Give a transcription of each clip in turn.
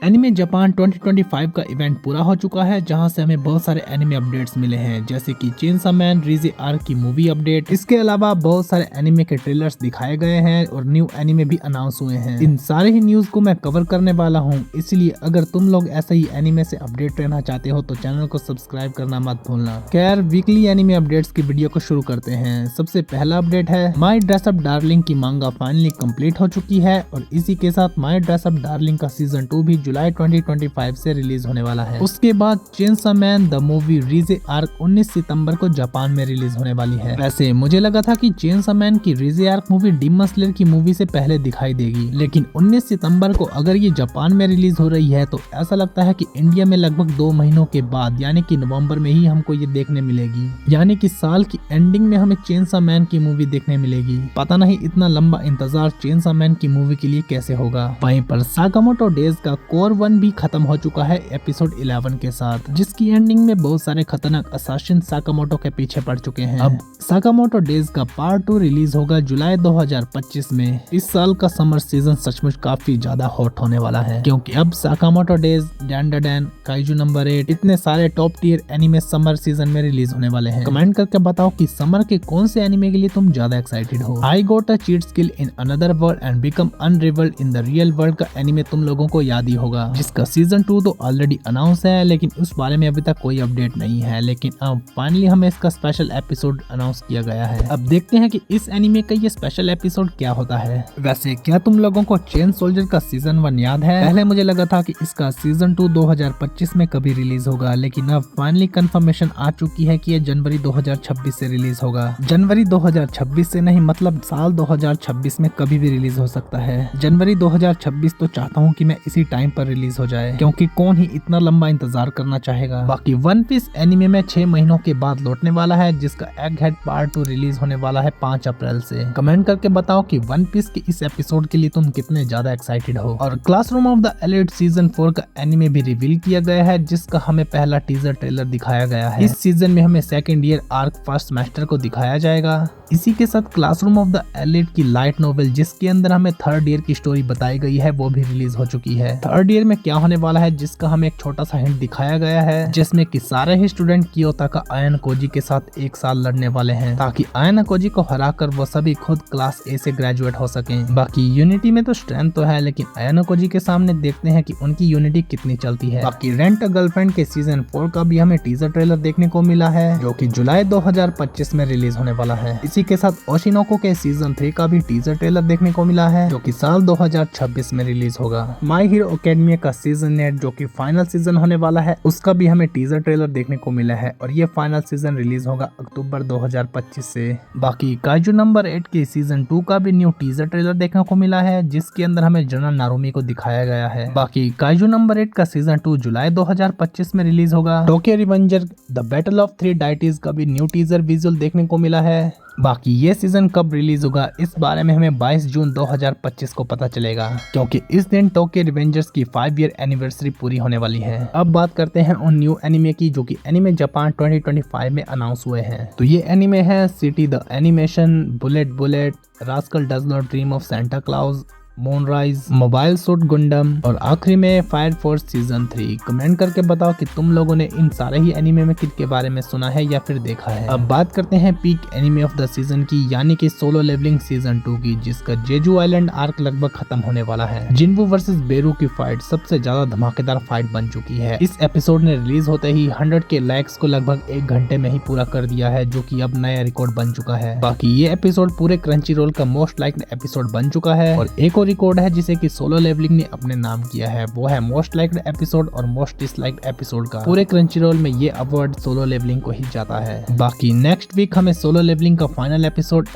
Anime Japan 2025 का event पूरा हो चुका है, जहां से हमें बहुत सारे एनिमे अपडेट्स मिले हैं, जैसे कि चेनसॉ मैन रीजे आर्क की मूवी अपडेट। इसके अलावा बहुत सारे एनिमे के ट्रेलर्स दिखाए गए हैं और न्यू एनिमे भी अनाउंस हुए हैं। इन सारे ही न्यूज को मैं कवर करने वाला हूं, इसलिए अगर तुम लोग ऐसे ही एनिमे से अपडेट रहना चाहते हो तो चैनल को सब्सक्राइब करना मत भूलना। खैर, वीकली एनिमे अपडेट्स की वीडियो को शुरू करते हैं। सबसे पहला अपडेट है माय ड्रेस अप डार्लिंग की मांगा फाइनली कंप्लीट हो चुकी है और इसी के साथ माय ड्रेस अप डार्लिंग का सीजन 2 भी जुलाई 2025 से रिलीज होने वाला है। उसके बाद Chainsaw Man the movie Reze arc 19 सितंबर को जापान में रिलीज होने वाली है। वैसे मुझे लगा था कि चेनसॉ मैन की रीजे आर्क मूवी डीमन स्लेयर की मूवी से पहले दिखाई देगी, लेकिन 19 सितंबर को अगर ये जापान में रिलीज हो रही है तो ऐसा लगता है कि इंडिया में लगभग 2 महीनों के बाद यानी कि नवंबर में ही हमको ये देखने मिलेगी, यानी कि साल की एंडिंग में हमें चेनसॉ मैन की मूवी देखने मिलेगी। पता नहीं इतना लंबा इंतजार चेनसॉ मैन की मूवी के लिए कैसे होगा। वहीं पर साकामोटो डेज का कोर 1 भी खत्म हो चुका है एपिसोड 11 के साथ, जिसकी एंडिंग में बहुत सारे खतरनाक असासिन साकामोटो के पीछे पड़ चुके हैं। अब साकामोटो डेज का पार्ट 2 रिलीज होगा जुलाई 2025 में। इस साल का समर सीजन सचमुच काफी ज्यादा हॉट होने वाला है, क्योंकि अब Sakamoto days, Dandadan, Kaiju number 8 इतने सारे top tier anime summer season में रिलीज होने वाले हैं। कमेंट करके बताओ कि समर के कौन से एनिमे के लिए तुम ज्यादा एक्साइटेड हो। I got a cheat skill in another world and become unrivalled in the real world का एनिमे तुम लोगों को याद ही होगा, जिसका सीजन 2 तो ऑलरेडी अनाउंस है, लेकिन उस बारे में अभी तक कोई अपडेट नहीं है। लेकिन अब फाइनली हमें इसका स्पेशल एपिसोड अनाउंस किया गया है। अब देखते हैं कि इस एनिमे का ये स्पेशल एपिसोड क्या होता है। वैसे क्या तुम लोगों को चेन सोल्जर का सीजन 1 याद है? पहले मुझे लगा था कि इसका सीजन 2 2025 में कभी रिलीज होगा, लेकिन अब फाइनली कंफर्मेशन आ चुकी है कि ये जनवरी 2026 से रिलीज होगा। जनवरी 2026 से नहीं, मतलब साल 2026 में कभी भी रिलीज हो सकता है। जनवरी 2026 तो चाहता हूँ कि मैं इसी टाइम पर रिलीज हो जाए, क्योंकि कौन ही इतना लंबा इंतजार करना चाहेगा। बाकी वन पीस एनिमे में 6 महीनों के बाद लौटने वाला है, जिसका एग हेड पार्ट 2 रिलीज होने वाला है 5 अप्रैल से। कमेंट करके बताओ कि वन पीस के इस एपिसोड के लिए तुम कितने ज्यादा एक्साइटेड हो। और classroom of the elite season 4 का एनिमे भी रिवील किया गया है, जिसका हमें पहला टीजर ट्रेलर दिखाया गया है। इस सीजन में हमें second year arc first semester को दिखाया जाएगा। इसी के साथ क्लासरूम ऑफ द एलिट की लाइट नोवेल, जिसके अंदर हमें थर्ड ईयर की स्टोरी बताई गई है, वो भी रिलीज हो चुकी है। थर्ड ईयर में क्या होने वाला है, जिसका हमें एक छोटा सा हिंट दिखाया गया है, जिसमें कि सारे ही स्टूडेंट कियोताका आयन कोजी के साथ एक साल लड़ने वाले हैं, ताकि आयन कोजी को हराकर वो सभी खुद क्लास ए से ग्रेजुएट हो सकें। बाकी यूनिटी में तो स्ट्रेंथ तो है, लेकिन आयन कोजी के सामने देखते हैं कि उनकी यूनिटी कितनी चलती है। बाकी रेंट अ गर्लफ्रेंड के सीजन 4 का भी हमें टीजर ट्रेलर देखने को मिला है, जो कि जुलाई 2025 में रिलीज होने वाला है। इसी के साथ ओशिनोको के सीजन 3 का भी टीजर ट्रेलर देखने को मिला है, जो कि साल 2026 में रिलीज होगा। माय हीरो एकेडमिया का सीजन 8, जो कि फाइनल सीजन होने वाला है, उसका भी हमें टीजर ट्रेलर देखने को मिला है, और ये फाइनल सीजन रिलीज होगा अक्टूबर 2025 से। बाकी काइजू नंबर 8 के सीजन 2 का भी न्यू टीजर ट्रेलर देखने को मिला है, जिसके अंदर हमें जनरल नारुमी को दिखाया गया है। बाकी काइजू नंबर 8 का सीजन 2 जुलाई 2025 में रिलीज होगा। Tokyo revenger the battle of 3 deities का भी न्यू टीजर विजुअल देखने को मिला है। बाकी ये सीजन कब रिलीज होगा, इस बारे में हमें 22 जून 2025 को पता चलेगा, क्योंकि इस दिन टोक्यो रिवेंजर्स की 5 ईयर एनिवर्सरी पूरी होने वाली है। अब बात करते हैं उन न्यू एनिमे की, जो कि एनिमे जापान 2025 में अनाउंस हुए हैं। तो ये एनिमे है city the animation, bullet bullet, rascal does not dream of Santa Claus, Moonrise, mobile suit Gundam और आखिरी में फायर फोर्स सीजन 3। कमेंट करके बताओ कि तुम लोगों ने इन सारे ही एनिमे में किसके बारे में सुना है या फिर देखा है। अब बात करते हैं peak anime of the season की, यानी कि सोलो लेवलिंग सीजन 2 की, जिसका जेजू आइलैंड आर्क लगभग खत्म होने वाला है। जिनवू वर्सेस बेरू की फाइट सबसे ज्यादा धमाकेदार फाइट बन चुकी है। इस एपिसोड ने रिलीज होते ही 100 के लाइक्स को लगभग 1 घंटे में ही पूरा कर दिया है, जो कि अब नया रिकॉर्ड बन चुका है। बाकी ये एपिसोड पूरे क्रंची रोल का मोस्ट लाइक्ड एपिसोड बन चुका है, और एक रिकॉर्ड है जिसे कि सोलो लेवलिंग ने अपने नाम किया है, वो है मोस्ट लाइक्ड एपिसोड और मोस्ट डिसलाइक्ड एपिसोड का। पूरे क्रंचीरोल में ये अवार्ड सोलो लेवलिंग को ही जाता है। बाकी नेक्स्ट वीक हमें सोलो लेवलिंग का फाइनल एपिसोड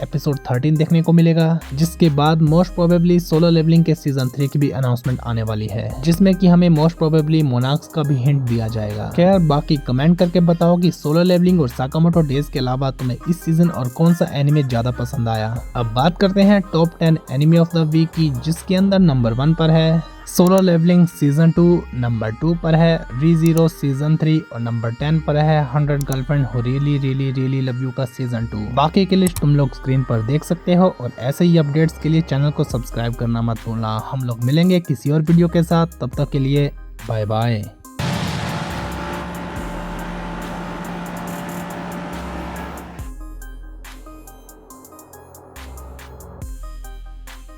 13 देखने को मिलेगा, जिसके बाद मोस्ट प्रोबेबली सोलो लेवलिंग के सीजन 3 की भी अनाउंसमेंट आने वाली है, जिसमें कि हमें मोस्ट प्रोबेबली मोनाक्स का भी हिंट दिया जाएगा। खैर, बाकी कमेंट करके बताओ कि सोलो लेवलिंग और साकामोटो डेज के अलावा तुम्हें इस सीजन और कौन सा एनिमे ज्यादा पसंद आया। अब बात करते हैं top 10 anime of the week की, जिसके अंदर नंबर 1 पर है सोलो लेवलिंग सीजन 2 नंबर 2 पर है, रीजीरो सीजन 3 और नंबर 10 पर है 100 girlfriend who really really really love you का सीजन 2। बाकी की लिस्ट तुम लोग स्क्रीन पर देख सकते हो और ऐसे ही अपडेट्स के लिए चैनल को सब्सक्राइब करना मत भूलना। हम लोग मिलेंगे किसी और वीडियो के साथ, तब तक के लिए बाय बाय।